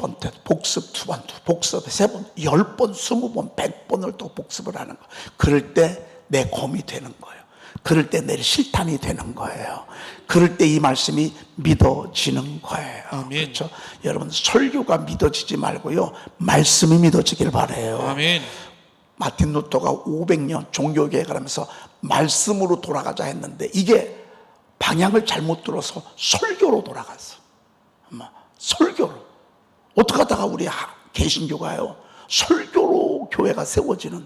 7번 때 복습, 2번, 복습 3번, 10번, 20번, 100번을 또 복습을 하는 거예요. 그럴 때 내 검이 되는 거예요. 그럴 때 내 실탄이 되는 거예요. 그럴 때 이 말씀이 믿어지는 거예요. 아멘. 그렇죠? 여러분, 설교가 믿어지지 말고요, 말씀이 믿어지길 바라요. 아멘. 마틴 루터가 500년 종교개혁을 하면서 말씀으로 돌아가자 했는데 이게 방향을 잘못 들어서 설교로 돌아갔어. 설교로. 어떻게 하다가 우리 개신교가요, 설교로 교회가 세워지는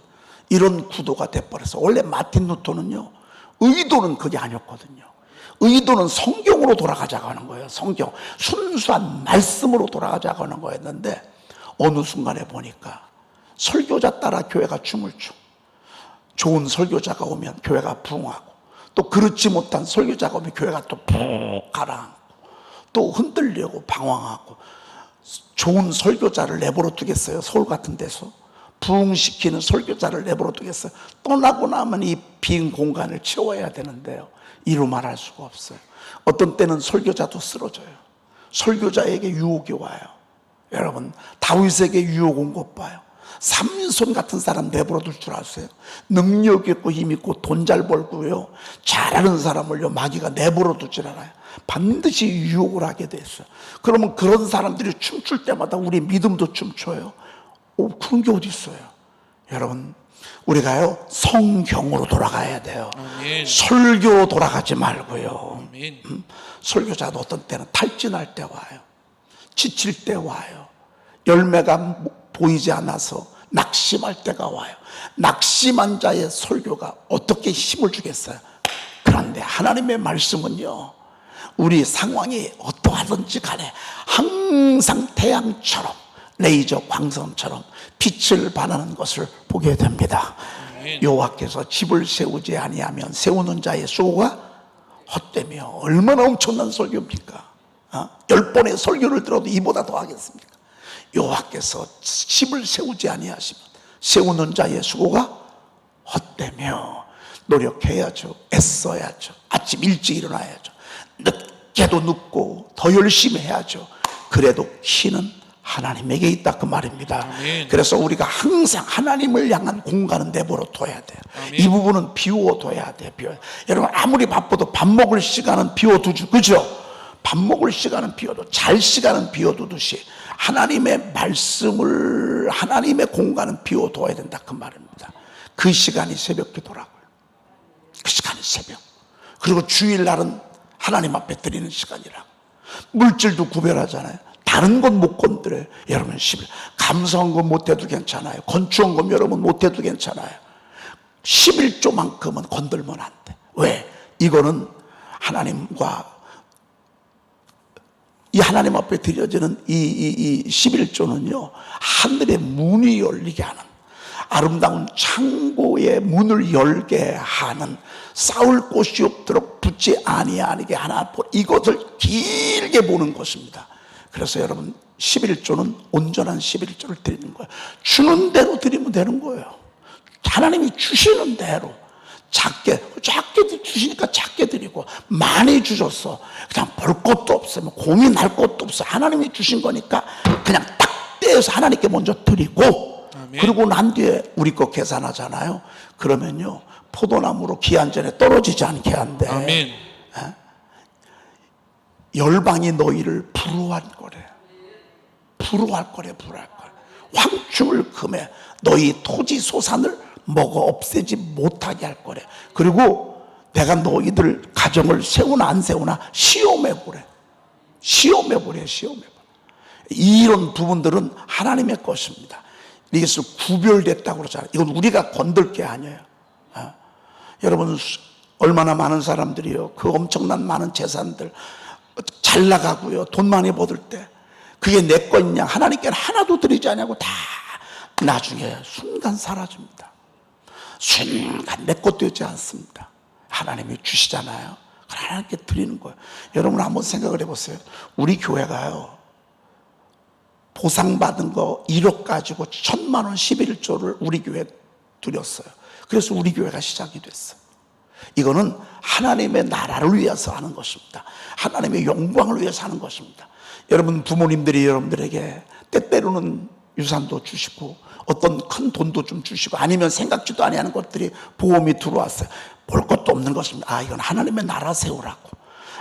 이런 구도가 돼버려서. 원래 마틴 루터는요, 의도는 그게 아니었거든요. 의도는 성경으로 돌아가자고 하는 거예요. 성경, 순수한 말씀으로 돌아가자고 하는 거였는데 어느 순간에 보니까 설교자 따라 교회가 춤을 추고, 좋은 설교자가 오면 교회가 부흥하고, 또 그렇지 못한 설교자가 오면 교회가 또 푹 가라앉고, 또 흔들려고 방황하고. 좋은 설교자를 내버려 두겠어요? 서울 같은 데서 부흥시키는 설교자를 내버려 두겠어요? 떠나고 나면 이 빈 공간을 채워야 되는데요, 이루 말할 수가 없어요. 어떤 때는 설교자도 쓰러져요. 설교자에게 유혹이 와요. 여러분, 다윗에게 유혹 온 것 봐요. 삼손 같은 사람 내버려 둘 줄 아세요? 능력 있고 힘 있고 돈 잘 벌고요, 잘하는 사람을요, 마귀가 내버려 두질 않아요. 반드시 유혹을 하게 됐어요. 그러면 그런 사람들이 춤출 때마다 우리 믿음도 춤춰요. 그런 게 어디 있어요? 여러분, 우리가요, 성경으로 돌아가야 돼요. 아멘. 설교로 돌아가지 말고요. 아멘. 설교자도 어떤 때는 탈진할 때 와요. 지칠 때 와요. 열매가 보이지 않아서 낙심할 때가 와요. 낙심한 자의 설교가 어떻게 힘을 주겠어요? 그런데 하나님의 말씀은요, 우리 상황이 어떠하든지 간에 항상 태양처럼, 레이저 광선처럼 빛을 발하는 것을 보게 됩니다. 여호와께서 집을 세우지 아니하면 세우는 자의 수고가 헛되며. 얼마나 엄청난 설교입니까? 10번의 설교를 들어도 이보다 더 하겠습니까? 여호와께서 집을 세우지 아니하시면 세우는 자의 수고가 헛되며. 노력해야죠. 애써야죠. 아침 일찍 일어나야죠. 늦게도 눕고 더 열심히 해야죠. 그래도 키는 하나님에게 있다, 그 말입니다. 아멘. 그래서 우리가 항상 하나님을 향한 공간은 내버려 둬야 돼요. 아멘. 이 부분은 비워둬야 돼요. 여러분, 아무리 바빠도 밥 먹을 시간은 비워두죠. 그죠? 밥 먹을 시간은 비워도, 잘 시간은 비워두듯이 하나님의 말씀을, 하나님의 공간은 비워둬야 된다, 그 말입니다. 그 시간이 새벽 기도라고요. 그 시간이 새벽. 그리고 주일날은 하나님 앞에 드리는 시간이라고. 물질도 구별하잖아요. 다른 건 못 건드려요. 여러분, 감사한 건 못해도 괜찮아요. 건축한 건 여러분 못해도 괜찮아요. 11조만큼은 건들면 안 돼. 왜? 이거는 하나님과, 이 하나님 앞에 드려지는 이 11조는요, 하늘의 문이 열리게 하는, 아름다운 창고의 문을 열게 하는, 싸울 곳이 없도록 붙지 아니하게 하나, 이것을 길게 보는 것입니다. 그래서 여러분, 11조는 온전한 11조를 드리는 거예요. 주는 대로 드리면 되는 거예요. 하나님이 주시는 대로. 작게 주시니까 작게 드리고, 많이 주셨어, 그냥 볼 것도 없어요. 고민할 것도 없어. 하나님이 주신 거니까 그냥 딱 떼어서 하나님께 먼저 드리고, 아멘. 그리고 난 뒤에 우리 거 계산하잖아요. 그러면요, 포도나무로 기한 전에 떨어지지 않게 한대. 아멘. 열방이 너희를 부러워할 거래. 부러워할 거래. 황충을 금해 너희 토지 소산을 먹어 없애지 못하게 할 거래. 그리고 내가 너희들 가정을 세우나 안 세우나 시험해보래. 이런 부분들은 하나님의 것입니다. 이것을 구별됐다고 그러잖아요. 이건 우리가 건들 게 아니에요. 여러분, 얼마나 많은 사람들이요, 그 엄청난 많은 재산들 잘 나가고요, 돈 많이 받을 때 그게 내 거냐, 하나님께는 하나도 드리지 않냐고 다 나중에 순간 사라집니다. 순간 내 것도 되지 않습니다. 하나님이 주시잖아요. 하나님께 드리는 거예요. 여러분, 한번 생각을 해보세요. 우리 교회가요, 보상받은 거 1억 가지고 1,000만 원 11조를 우리 교회에 드렸어요. 그래서 우리 교회가 시작이 됐어요. 이거는 하나님의 나라를 위해서 하는 것입니다. 하나님의 영광을 위해서 하는 것입니다. 여러분, 부모님들이 여러분들에게 때때로는 유산도 주시고 어떤 큰 돈도 좀 주시고 아니면 생각지도 아니하는 것들이 보험이 들어왔어요. 볼 것도 없는 것입니다. 아, 이건 하나님의 나라 세우라고,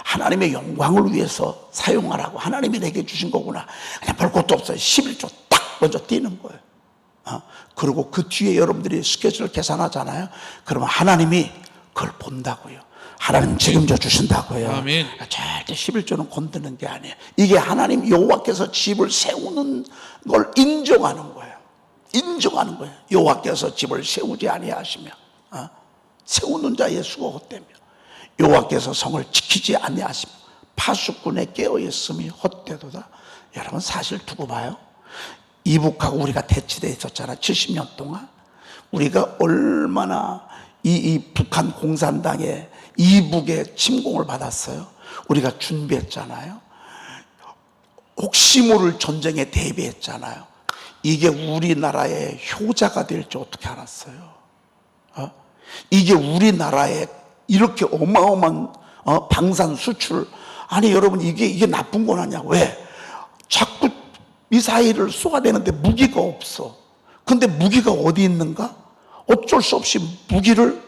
하나님의 영광을 위해서 사용하라고 하나님이 내게 주신 거구나. 그냥 볼 것도 없어요. 11조 딱 먼저 띄는 거예요. 그리고 그 뒤에 여러분들이 스케줄을 계산하잖아요. 그러면 하나님이 그걸 본다고요. 하나님 책임져 주신다고요. 아멘. 절대 11조는 건드는 게 아니에요. 이게 하나님 여호와께서 집을 세우는 걸 인정하는 거예요. 인정하는 거예요. 여호와께서 집을 세우지 아니하시며 세우는 자의 수가 헛되며 여호와께서 성을 지키지 아니하시며 파수꾼에 깨어있음이 헛되도다. 여러분, 사실 두고 봐요. 이북하고 우리가 대치되어 있었잖아. 70년 동안 우리가 얼마나 이 북한 공산당의 이북의 침공을 받았어요. 우리가 준비했잖아요. 혹시 모를 전쟁에 대비했잖아요. 이게 우리나라의 효자가 될지 어떻게 알았어요? 이게 우리나라에 이렇게 어마어마한 방산 수출, 아니 여러분, 이게 나쁜 건 아니야. 왜? 자꾸 미사일을 쏘아대는데 무기가 없어. 근데 무기가 어디 있는가? 어쩔 수 없이 무기를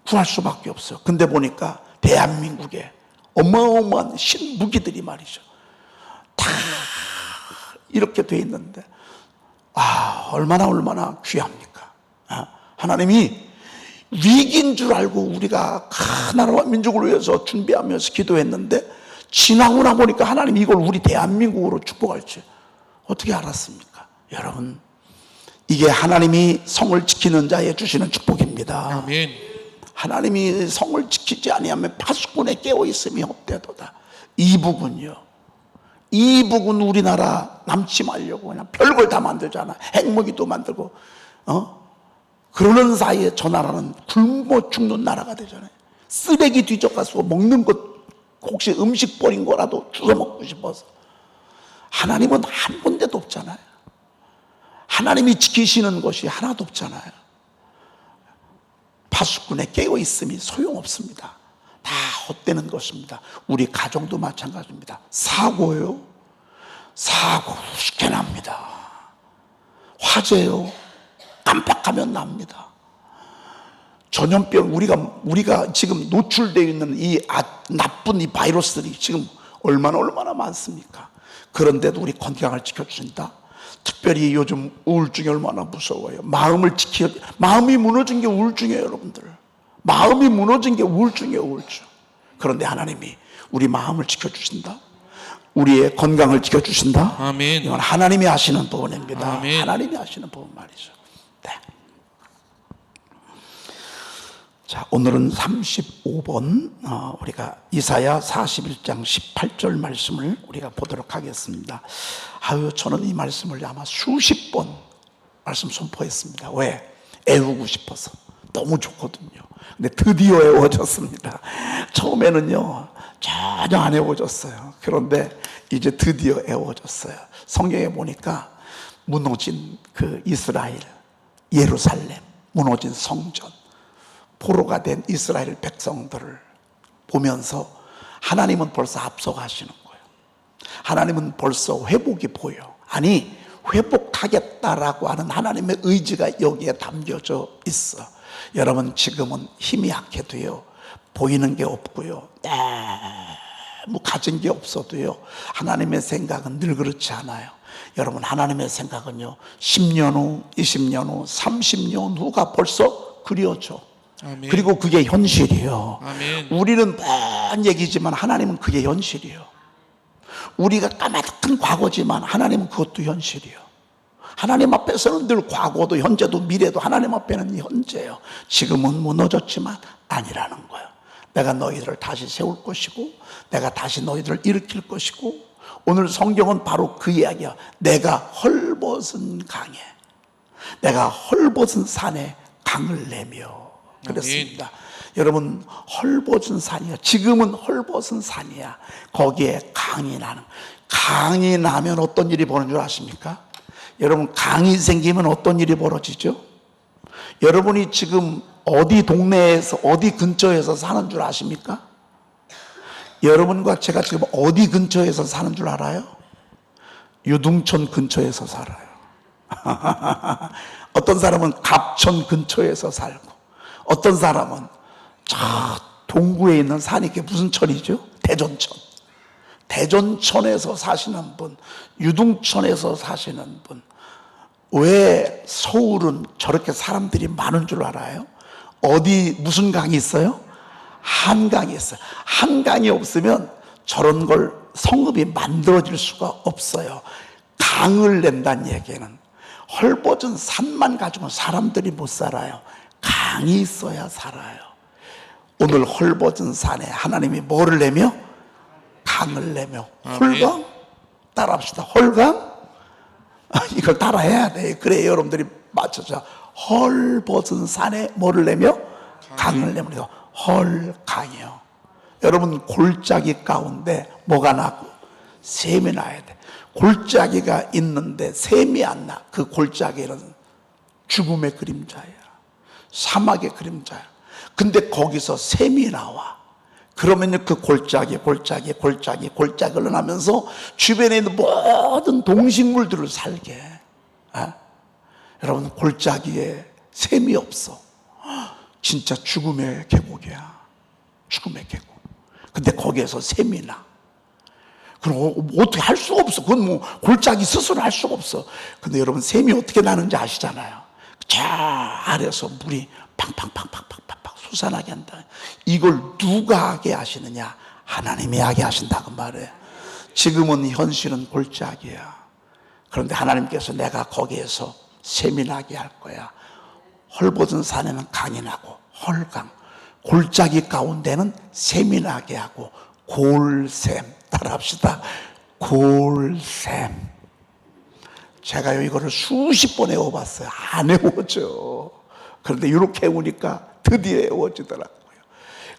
구할 수밖에 없어요. 근데 보니까 대한민국에 어마어마한 신무기들이 말이죠, 다 이렇게 돼 있는데, 얼마나 귀합니까? 하나님이 위기인 줄 알고 우리가 큰 나라와 민족을 위해서 준비하면서 기도했는데 지나고 나 보니까 하나님 이걸 우리 대한민국으로 축복할지 어떻게 알았습니까? 여러분, 이게 하나님이 성을 지키는 자에 주시는 축복입니다. 아멘. 하나님이 성을 지키지 아니하면 파수꾼에 깨어있음이 헛되도다. 이북은요, 이북은 우리나라 남지 말려고 그냥 별걸 다 만들잖아. 핵무기도 만들고 그러는 사이에 저 나라는 굶어 죽는 나라가 되잖아요. 쓰레기 뒤져가서 먹는 것, 혹시 음식 버린 거라도 주워 먹고 싶어서. 하나님은 한 군데도 없잖아요. 하나님이 지키시는 것이 하나도 없잖아요. 파수꾼에 깨어있음이 소용없습니다. 다 헛되는 것입니다. 우리 가정도 마찬가지입니다. 사고요, 사고 쉽게 납니다. 화재요, 깜빡하면 납니다. 전염병, 우리가 지금 노출되어 있는 이 나쁜 이 바이러스들이 지금 얼마나 많습니까? 그런데도 우리 건강을 지켜주신다. 특별히 요즘 우울증이 얼마나 무서워요. 마음이 무너진 게 우울증이에요, 여러분들. 마음이 무너진 게 우울증이에요, 우울증. 그런데 하나님이 우리 마음을 지켜주신다. 우리의 건강을 지켜주신다. 아멘. 이건 하나님이 하시는 부분입니다. 아멘. 하나님이 하시는 부분 말이죠. 네. 자, 오늘은 35번 우리가 이사야 41장 18절 말씀을 우리가 보도록 하겠습니다. 저는 이 말씀을 아마 수십 번 말씀 선포했습니다. 왜? 애우고 싶어서. 너무 좋거든요. 근데 드디어 애워졌습니다. 처음에는요, 전혀 안 애워졌어요. 그런데 이제 드디어 애워졌어요. 성경에 보니까 무너진 그 이스라엘, 예루살렘, 무너진 성전, 포로가 된 이스라엘 백성들을 보면서 하나님은 벌써 앞서가시는 거예요. 하나님은 벌써 회복이 보여. 아니, 회복하겠다라고 하는 하나님의 의지가 여기에 담겨져 있어. 여러분, 지금은 힘이 약해도요, 보이는 게 없고요, 가진 게 없어도요, 하나님의 생각은 늘 그렇지 않아요. 여러분, 하나님의 생각은요, 10년 후, 20년 후, 30년 후가 벌써 그려져. 아멘. 그리고 그게 현실이에요. 아멘. 우리는 먼 얘기지만 하나님은 그게 현실이에요. 우리가 까마득한 과거지만 하나님은 그것도 현실이에요. 하나님 앞에서는 늘 과거도 현재도 미래도 하나님 앞에는 현재예요. 지금은 무너졌지만 아니라는 거예요. 내가 너희들을 다시 세울 것이고 내가 다시 너희들을 일으킬 것이고, 오늘 성경은 바로 그 이야기야. 내가 헐벗은 강에, 내가 헐벗은 산에 강을 내며 그랬습니다. 여러분, 헐벗은 산이야. 지금은 헐벗은 산이야. 거기에 강이 나는, 강이 나면 어떤 일이 벌어지는 줄 아십니까? 여러분, 강이 생기면 어떤 일이 벌어지죠? 여러분이 지금 어디 동네에서 어디 근처에서 사는 줄 아십니까? 여러분과 제가 지금 어디 근처에서 사는 줄 알아요? 유등촌 근처에서 살아요. 어떤 사람은 갑천 근처에서 살고, 어떤 사람은 저 동구에 있는 산이 이게 무슨 천이죠? 대전천. 대전천에서 사시는 분, 유등천에서 사시는 분. 왜 서울은 저렇게 사람들이 많은 줄 알아요? 어디 무슨 강이 있어요? 한강이 있어요. 한강이 없으면 저런 걸 성읍이 만들어질 수가 없어요. 강을 낸다는 얘기는 헐벗은 산만 가지고 사람들이 못 살아요. 강이 있어야 살아요. 오늘 헐벗은 산에 하나님이 뭐를 내며? 강을 내며. 헐강? 따라합시다. 헐강? 이걸 따라해야 돼. 그래 여러분들이 맞춰서 헐벗은 산에 뭐를 내며? 강을 내며. 헐강이요. 여러분 골짜기 가운데 뭐가 나고? 샘이 나야 돼. 골짜기가 있는데 샘이 안 나. 그 골짜기는 죽음의 그림자야. 사막의 그림자야. 근데 거기서 샘이 나와. 그러면 그 골짜기를 흘러나면서 주변에 있는 모든 동식물들을 살게 해. 여러분 골짜기에 샘이 없어. 진짜 죽음의 계곡이야. 죽음의 계곡. 근데 거기에서 샘이 나. 그럼 어떻게 할 수가 없어. 그건 뭐 골짜기 스스로 할 수가 없어. 근데 여러분 샘이 어떻게 나는지 아시잖아요. 저 아래에서 물이 팡팡팡팡팡팡 솟아나게 한다. 이걸 누가 하게 하시느냐? 하나님이 하게 하신다고 말해. 지금은 현실은 골짜기야. 그런데 하나님께서 내가 거기에서 샘이 나게 할 거야. 헐벗은 산에는 강이 나고 헐강, 골짜기 가운데는 샘이 나게 하고 골샘. 따라합시다. 골샘. 제가요 이거를 수십 번 외워봤어요. 안 외워져. 그런데 이렇게 외우니까 드디어 외워지더라고요.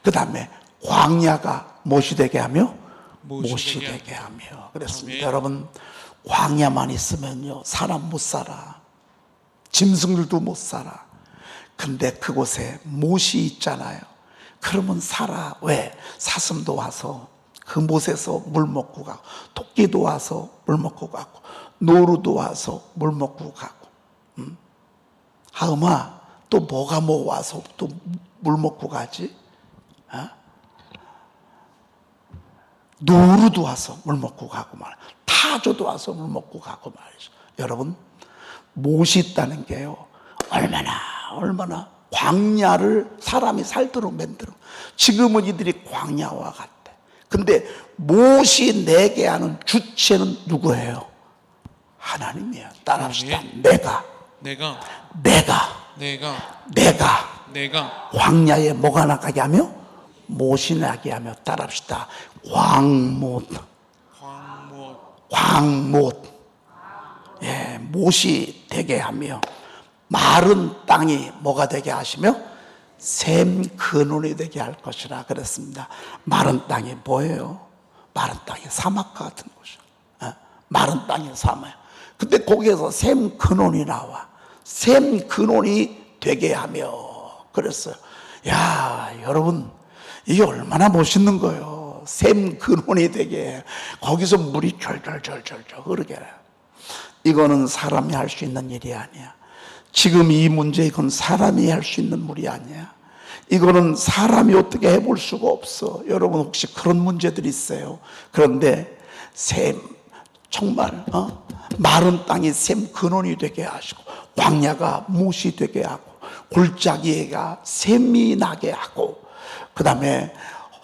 그 다음에 광야가 못이 되게 하며 못이 되게 하며 그랬습니다. 아멘. 여러분 광야만 있으면요 사람 못 살아. 짐승들도 못 살아. 근데 그곳에 못이 있잖아요. 그러면 살아. 왜? 사슴도 와서 그 못에서 물 먹고 가고, 토끼도 와서 물 먹고 가고, 노루도 와서 물 먹고 가고. 하음아, 또 뭐가 뭐 와서 또 물 먹고 가지? 노루도 와서 물 먹고 가고 말이야. 타조도 와서 물 먹고 가고 말이죠. 여러분, 못이 있다는 게요. 얼마나 광야를 사람이 살도록 만들어. 지금은 이들이 광야와 같대. 근데 못이 내게 하는 주체는 누구예요? 하나님이에요. 따라합시다. 내가 광야에 뭐가 나가게 하며? 못이 나게 하며. 따라합시다. 광못. 예, 못이 되게 하며 마른 땅이 뭐가 되게 하시며 샘 근원이 되게 할 것이라 그랬습니다. 마른 땅이 뭐예요? 마른 땅이 사막과 같은 곳이야. 마른 땅이 사막이야. 근데 거기에서 샘 근원이 나와. 샘 근원이 되게 하며 그랬어요. 야, 여러분 이게 얼마나 멋있는 거예요. 샘 근원이 되게 거기서 물이 절절절절 흐르게. 이거는 사람이 할 수 있는 일이 아니야. 지금 이 문제 이건 사람이 할 수 있는 물이 아니야. 이거는 사람이 어떻게 해볼 수가 없어. 여러분 혹시 그런 문제들이 있어요. 그런데 샘 정말 마른 땅이 샘 근원이 되게 하시고 광야가 못이 되게 하고 골짜기가 샘이 나게 하고 그 다음에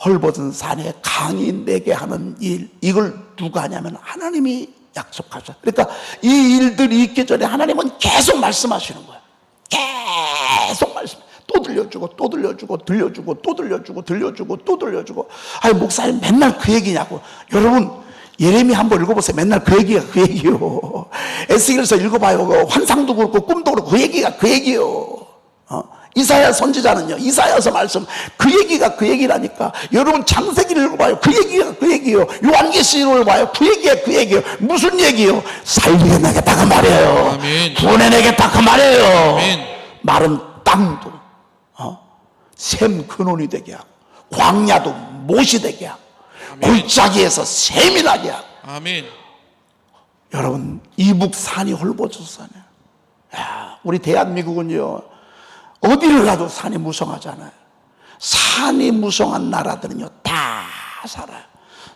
헐벗은 산에 강이 내게 하는 일, 이걸 누가 하냐면 하나님이 약속하셔. 그러니까 이 일들이 있기 전에 하나님은 계속 말씀하시는 거야. 계속 말씀. 또 들려주고 또 들려주고 들려주고 또 들려주고 들려주고 또 들려주고. 아니 목사님 맨날 그 얘기냐고. 여러분 예레미야 한번 읽어보세요. 맨날 그 얘기가 그 얘기요. 에스겔서 읽어봐요. 그 환상도 그렇고 꿈도 그렇고 그 얘기가 그 얘기요. 이사야 선지자는요, 이사야서 말씀 그 얘기가 그 얘기라니까. 여러분 창세기를 읽어봐요. 그 얘기가 그 얘기요. 요한계시록을 봐요. 그 얘기가 그 얘기요. 무슨 얘기요? 살리게 내겠다 그 말이에요. 구원해내겠다 그 말이에요. 아멘. 마른 땅도 샘 근원이 되게 하고, 광야도 못이 되게 하고, 골짜기에서 샘이 나게 하고. 아멘. 여러분, 이북 산이 헐벗어서네. 우리 대한민국은요, 어디를 가도 산이 무성하잖아요. 산이 무성한 나라들은요 다 살아요.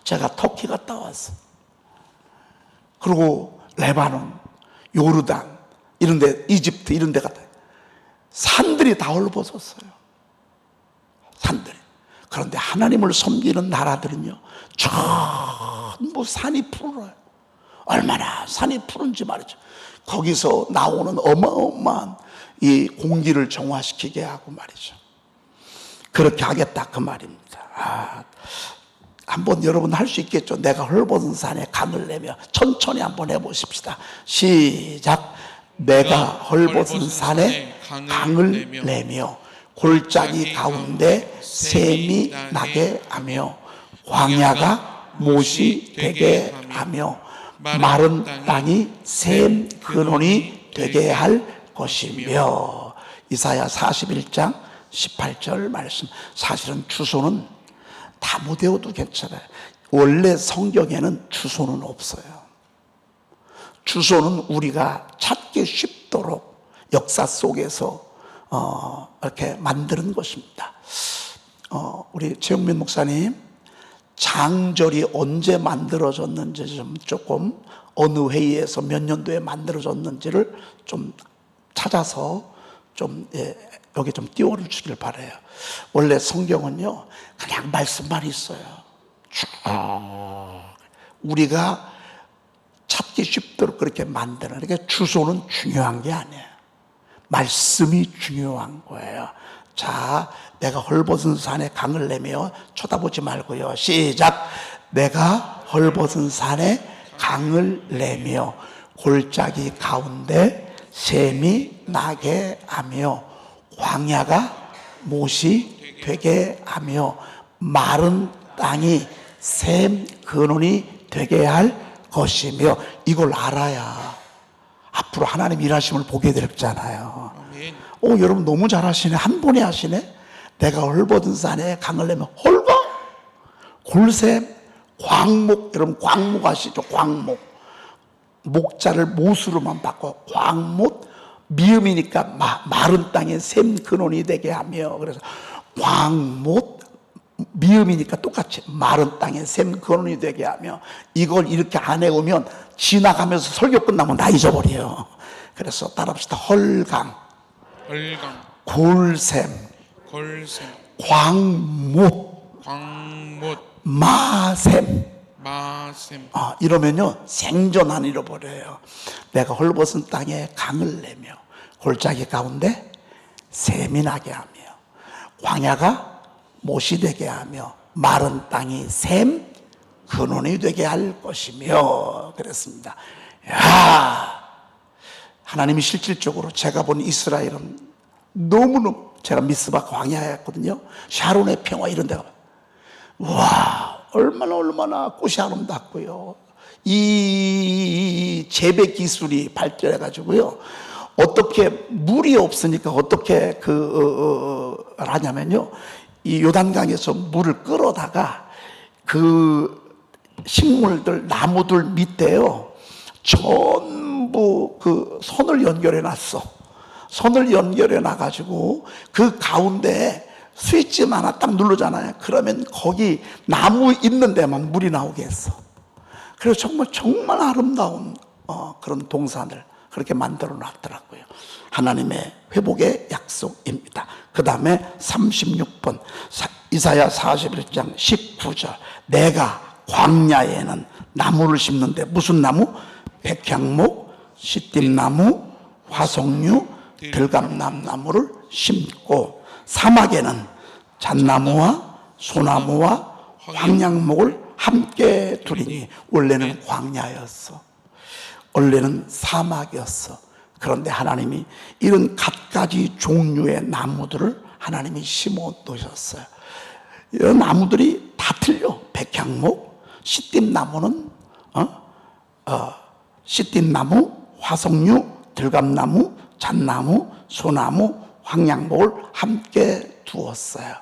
제가 터키 갔다 왔어. 그리고 레바논, 요르단 이런데, 이집트 이런데 갔다. 산들이 다 헐벗었어요. 산들이. 그런데 하나님을 섬기는 나라들은요 전부 산이 푸르러요. 얼마나 산이 푸른지 말이죠. 거기서 나오는 어마어마한 이 공기를 정화시키게 하고 말이죠. 그렇게 하겠다 그 말입니다. 한번 여러분 할 수 있겠죠. 내가 헐벗은 산에 강을 내며. 천천히 한번 해보십시다. 시작. 내가 헐벗은 산에 강을 내며 골짜기 가운데 샘이 나게 하며 광야가 못이 되게 하며 마른 땅이 샘 근원이 되게 할 것이며. 이사야 41장 18절 말씀. 사실은 주소는 다 못 외워도 괜찮아요. 원래 성경에는 주소는 없어요. 주소는 우리가 찾기 쉽도록 역사 속에서 이렇게 만드는 것입니다. 우리 최용민 목사님, 장절이 언제 만들어졌는지 좀 조금, 어느 회의에서 몇 년도에 만들어졌는지를 좀 찾아서 좀 여기 좀 띄워주시길 바라요. 원래 성경은요 그냥 말씀만 있어요. 우리가 찾기 쉽도록 그렇게 만드는, 그러니까 주소는 중요한 게 아니에요. 말씀이 중요한 거예요. 자, 내가 헐벗은 산에 강을 내며. 쳐다보지 말고요. 시작. 내가 헐벗은 산에 강을 내며 골짜기 가운데 샘이 나게 하며 광야가 못이 되게 하며 마른 땅이 샘 근원이 되게 할 것이며. 이걸 알아야 앞으로 하나님 일하심을 보게 되잖아요. 여러분 너무 잘하시네. 한 번에 하시네. 내가 헐벗은 산에 강을 내면. 헐벗, 골샘, 광목. 여러분 광목 아시죠? 광목. 목자를 못으로만 바꿔 광목. 미음이니까 마른 땅에 샘 근원이 되게 하며. 그래서 광목, 미음이니까 똑같이 마른 땅에 샘 근원이 되게 하며. 이걸 이렇게 안 해오면 지나가면서 설교 끝나면 다 잊어버려요. 그래서 따라합시다. 헐강, 골샘, 광못, 마샘. 이러면요 생전 잃어버려요. 내가 헐벗은 땅에 강을 내며 골짜기 가운데 샘이 나게 하며 광야가 못이 되게 하며 마른 땅이 샘 근원이 되게 할 것이며. 그랬습니다. 하나님이 실질적으로, 제가 본 이스라엘은 너무너무, 제가 미스바 광야였거든요. 샤론의 평화 이런 데가, 와, 얼마나 꽃이 아름답고요. 이 재배 기술이 발전해 가지고요, 어떻게 물이 없으니까 어떻게 하냐면요, 이 요단강에서 물을 끌어다가 그 식물들, 나무들 밑에요 전부 그 선을 연결해 놨어. 선을 연결해 놔 가지고 그 가운데 스위치만 하나 딱 누르잖아요. 그러면 거기 나무 있는 데만 물이 나오게 했어. 그래서 정말 아름다운 그런 동산을 그렇게 만들어 놨더라고요. 하나님의 회복의 약속입니다. 그 다음에 36번 이사야 41장 19절. 내가 광야에는 나무를 심는데, 무슨 나무? 백향목, 시띠나무, 화석류, 들감나무를 심고 사막에는 잣나무와 소나무와 황량목을 함께 두리니. 원래는 광야였어. 원래는 사막이었어. 그런데 하나님이 이런 갖가지 종류의 나무들을 하나님이 심어 놓으셨어요. 이런 나무들이 다 틀려. 백향목, 시띠나무는 시띠나무, 화석류, 들감나무, 잣나무, 소나무, 황양목을 함께 두었어요.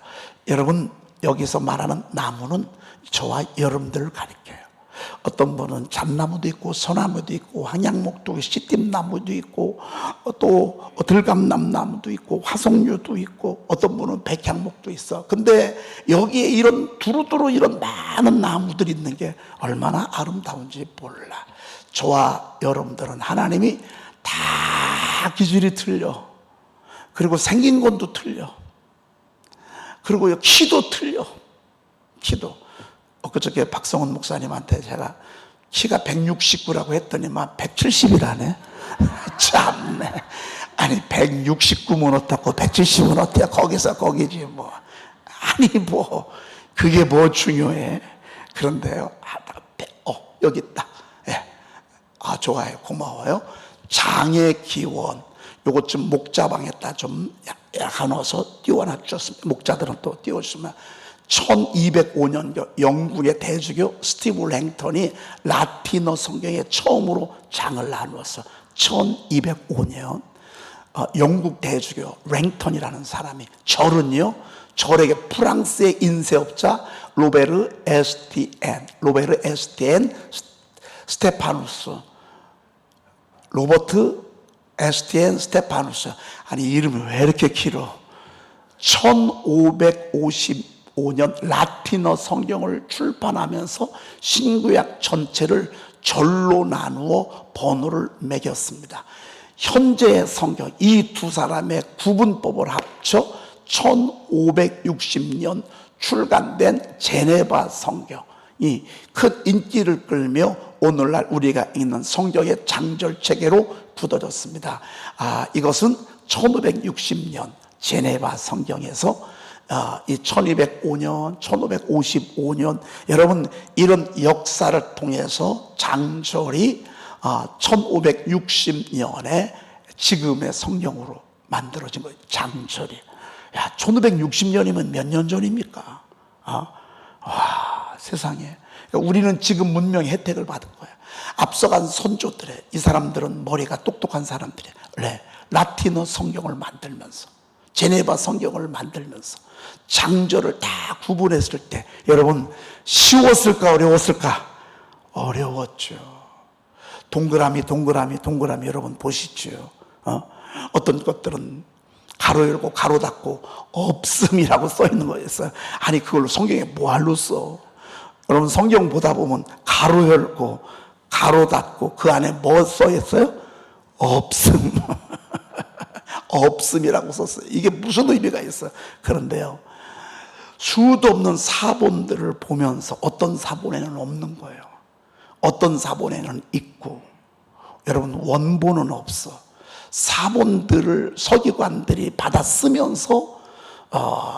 여러분, 여기서 말하는 나무는 저와 여러분들을 가리켜요. 어떤 분은 잣나무도 있고 소나무도 있고 황양목도 있고 시띠나무도 있고 또 들감나무도 있고 화석류도 있고 어떤 분은 백향목도 있어. 근데 여기에 이런 두루두루 이런 많은 나무들이 있는 게 얼마나 아름다운지 몰라. 저와 여러분들은 하나님이 다 기질이 틀려. 그리고 생긴 것도 틀려. 그리고 키도 틀려. 키도. 엊그저께 박성훈 목사님한테 제가 키가 169라고 했더니만 170이라네. 참네. 아니 169면 어떻고 170은 어때야? 거기서 거기지 뭐. 아니 뭐 그게 뭐 중요해. 그런데요. 여기 있다. 예. 좋아요. 고마워요. 장애기원 요것 좀 목자방에다 좀 약간 넣어서 띄워놨죠. 목자들은 또 띄워주시면 1205년 영국의 대주교 스티브 랭턴이 라틴어 성경에 처음으로 장을 나누었어. 1205년 영국 대주교 랭턴이라는 사람이 절은요, 절에게 프랑스의 인쇄업자 로베르 에스티엔 스테파누스, 로버트 에스티엔 스테파누스. 아니 이름이 왜 이렇게 길어? 1555년 라틴어 성경을 출판하면서 신구약 전체를 절로 나누어 번호를 매겼습니다. 현재의 성경, 이 두 사람의 구분법을 합쳐 1560년 출간된 제네바 성경이 큰 인기를 끌며 오늘날 우리가 읽는 성경의 장절 체계로 굳어졌습니다. 이것은 1560년 제네바 성경에서 이 1205년, 1555년, 여러분 이런 역사를 통해서 장절이 1560년에 지금의 성경으로 만들어진 거예요. 장절이. 야, 1560년이면 몇 년 전입니까? 와, 세상에. 우리는 지금 문명의 혜택을 받은 거예요. 앞서간 선조들의, 이 사람들은 머리가 똑똑한 사람들이에요. 네, 라틴어 성경을 만들면서, 제네바 성경을 만들면서 장절을 다 구분했을 때 여러분 쉬웠을까 어려웠을까? 어려웠죠. 동그라미 여러분 보시죠. 어떤 것들은 가로 열고 가로 닫고 없음이라고 써 있는 거였어요. 아니 그걸로 성경에 뭐할로 써? 여러분 성경 보다 보면 가로 열고 가로 닫고 그 안에 뭐 써 있어요? 없음. 없음이라고 썼어요. 이게 무슨 의미가 있어요? 그런데요, 수도 없는 사본들을 보면서 어떤 사본에는 없는 거예요. 어떤 사본에는 있고. 여러분 원본은 없어. 사본들을 서기관들이 받아 쓰면서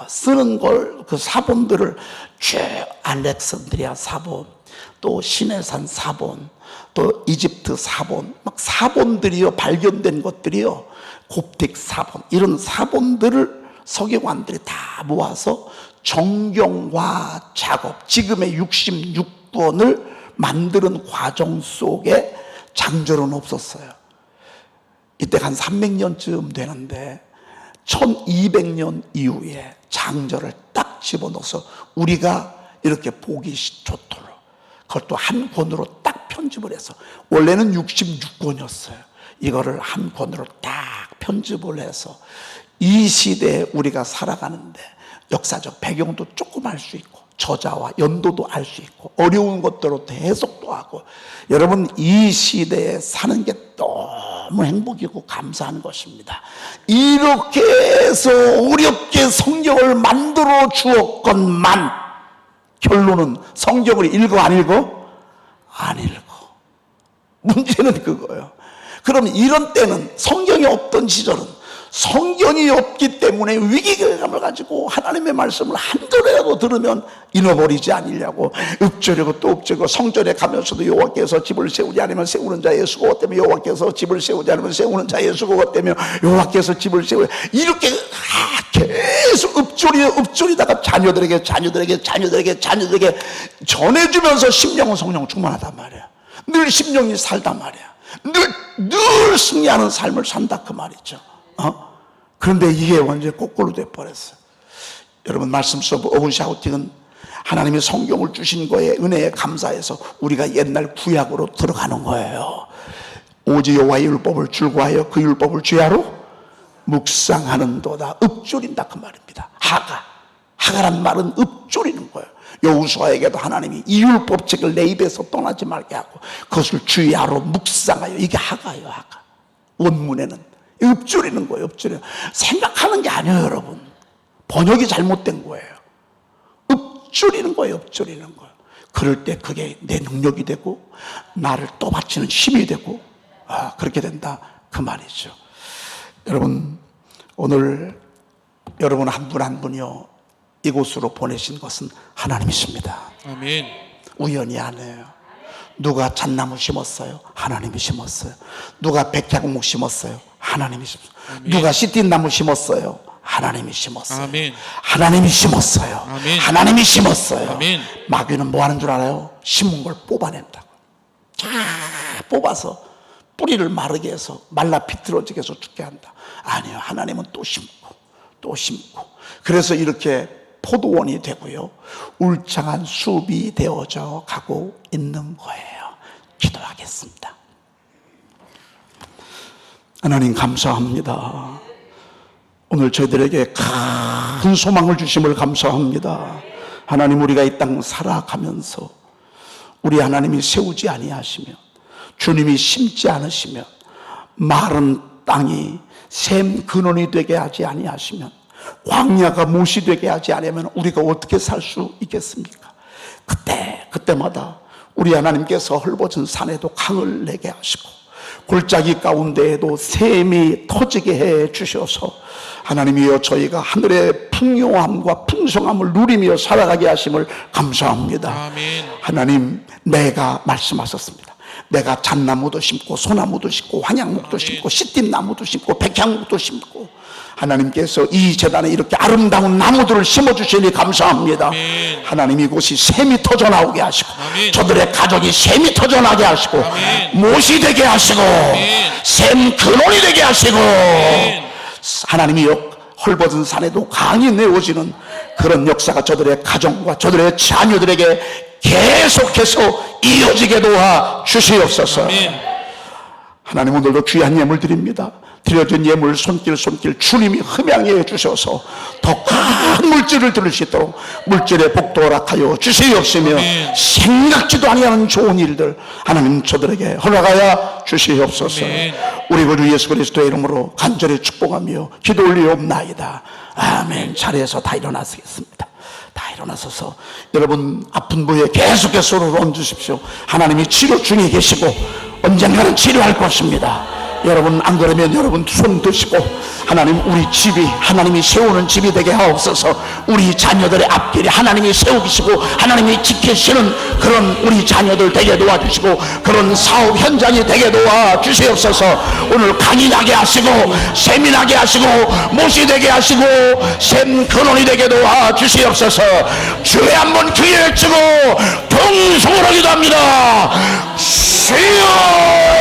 쓰는 걸, 그 사본들을 쭉 알렉산드리아 사본, 또 시내산 사본, 또 이집트 사본, 막 사본들이요, 발견된 것들이요, 곱틱 사본, 이런 사본들을 서기관들이 다 모아서 정경화 작업, 지금의 66권을 만드는 과정 속에 장절은 없었어요. 이때 한 300년쯤 되는데 1200년 이후에 장절을 딱 집어넣어서 우리가 이렇게 보기 좋도록 그걸 또 한 권으로 딱 편집을 해서, 원래는 66권이었어요. 이거를 한 권으로 딱 편집을 해서 이 시대에 우리가 살아가는데 역사적 배경도 조금 알 수 있고 저자와 연도도 알 수 있고 어려운 것들로 해석도 하고, 여러분 이 시대에 사는 게 너무 행복이고 감사한 것입니다. 이렇게 해서 어렵게 성경을 만들어 주었건만 결론은 성경을 읽어 안 읽어? 안 읽어. 문제는 그거예요. 그럼 이런 때는, 성경이 없던 시절은 성경이 없기 때문에 위기감을 가지고 하나님의 말씀을 한 절이라도 들으면 잃어버리지 않으려고 읊조리고 또 읊조리고, 성전에 가면서도 여호와께서 집을 세우지 않으면 세우는 자의 수고가 때문에, 여호와께서 집을 세우지 않으면 세우는 자의 수고가 때문에, 여호와께서 집을 세우지, 이렇게 계속 읊조리다가 자녀들에게 전해주면서 심령은 성령 충만하단 말이야. 늘 심령이 살단 말이야. 늘 승리하는 삶을 산다 그 말이죠. 그런데 이게 완전히 거꾸로 돼버렸어요. 여러분, 말씀 속 오픈 샤우팅은 하나님이 성경을 주신 거에 은혜에 감사해서 우리가 옛날 구약으로 들어가는 거예요. 오직 여호와의 율법을 줄구하여 그 율법을 죄하로 묵상하는도다. 읊조린다 그 말입니다. 하가란 말은 읊조리는 거예요. 여호수아에게도 하나님이 이 율법책을 내 입에서 떠나지 말게 하고 그것을 주야로 묵상하여, 이게 하가예요. 하가. 원문에는 읊조리는 거예요. 읊조리는, 생각하는 게 아니에요. 여러분, 번역이 잘못된 거예요. 읊조리는 거예요. 읊조리는 거예요. 그럴 때 그게 내 능력이 되고 나를 떠받치는 힘이 되고, 그렇게 된다 그 말이죠. 여러분, 오늘 여러분 한 분 한 분이요, 이곳으로 보내신 것은 하나님이십니다. 아멘. 우연이 아니에요. 누가 잣나무 심었어요? 하나님이 심었어요. 누가 백향목 심었어요? 하나님이 심었어요. 아멘. 누가 시띠나무 심었어요? 하나님이 심었어요. 아멘. 하나님이 심었어요. 아멘. 하나님이 심었어요. 아멘. 마귀는 뭐 하는 줄 알아요? 심은 걸 뽑아낸다고. 다 뽑아서 뿌리를 마르게 해서 말라 비틀어지게 해서 죽게 한다. 아니요, 하나님은 또 심고 또 심고, 그래서 이렇게 포도원이 되고요, 울창한 숲이 되어져 가고 있는 거예요. 기도하겠습니다. 하나님 감사합니다. 오늘 저희들에게 큰 소망을 주심을 감사합니다. 하나님, 우리가 이 땅 살아가면서 우리 하나님이 세우지 아니하시면, 주님이 심지 않으시면, 마른 땅이 샘 근원이 되게 하지 아니하시면, 광야가 못이 되게 하지 않으면 우리가 어떻게 살 수 있겠습니까? 그때마다 우리 하나님께서 헐벗은 산에도 강을 내게 하시고 골짜기 가운데에도 샘이 터지게 해 주셔서, 하나님이여, 저희가 하늘의 풍요함과 풍성함을 누리며 살아가게 하심을 감사합니다. 아멘. 하나님, 내가 말씀하셨습니다. 내가 잣나무도 심고 소나무도 심고 환양목도 아멘. 심고 시띠나무도 심고 백향목도 심고, 하나님께서 이 재단에 이렇게 아름다운 나무들을 심어주시니 감사합니다. 아멘. 하나님, 이곳이 샘이 터져나오게 하시고, 아멘. 저들의 가족이 샘이 터져나게 하시고, 아멘. 못이 되게 하시고, 아멘. 샘 근원이 되게 하시고, 아멘. 하나님이 헐벗은 산에도 강이 내어지는 그런 역사가 저들의 가정과 저들의 자녀들에게 계속해서 이어지게 도와 주시옵소서. 아멘. 하나님, 오늘도 귀한 예물 드립니다. 드려진 예물 손길 주님이 흠양해 주셔서 더 큰 물질을 들을 수 있도록 물질의 복도 허락하여 주시옵시며, 아멘. 생각지도 아니하는 좋은 일들 하나님 저들에게 허락하여 주시옵소서. 아멘. 우리 구주 예수 그리스도의 이름으로 간절히 축복하며 기도 올리옵나이다. 아멘. 자리에서 다 일어나시겠습니다. 다 일어나서서 여러분 아픈 부위에 계속해서 손을 얹으십시오. 하나님이 치료 중에 계시고 언젠가는 치료할 것입니다. 여러분, 안 그러면 여러분 손 드시고, 하나님, 우리 집이 하나님이 세우는 집이 되게 하옵소서. 우리 자녀들의 앞길에 하나님이 세우시고 하나님이 지키시는 그런 우리 자녀들 되게 도와주시고, 그런 사업 현장이 되게 도와주시옵소서. 오늘 강이 나게 하시고 샘이 나게 하시고 못이 되게 하시고 샘 근원이 되게 도와주시옵소서. 주에 한번 귀에 치고 동성으로 기도합니다. 주여!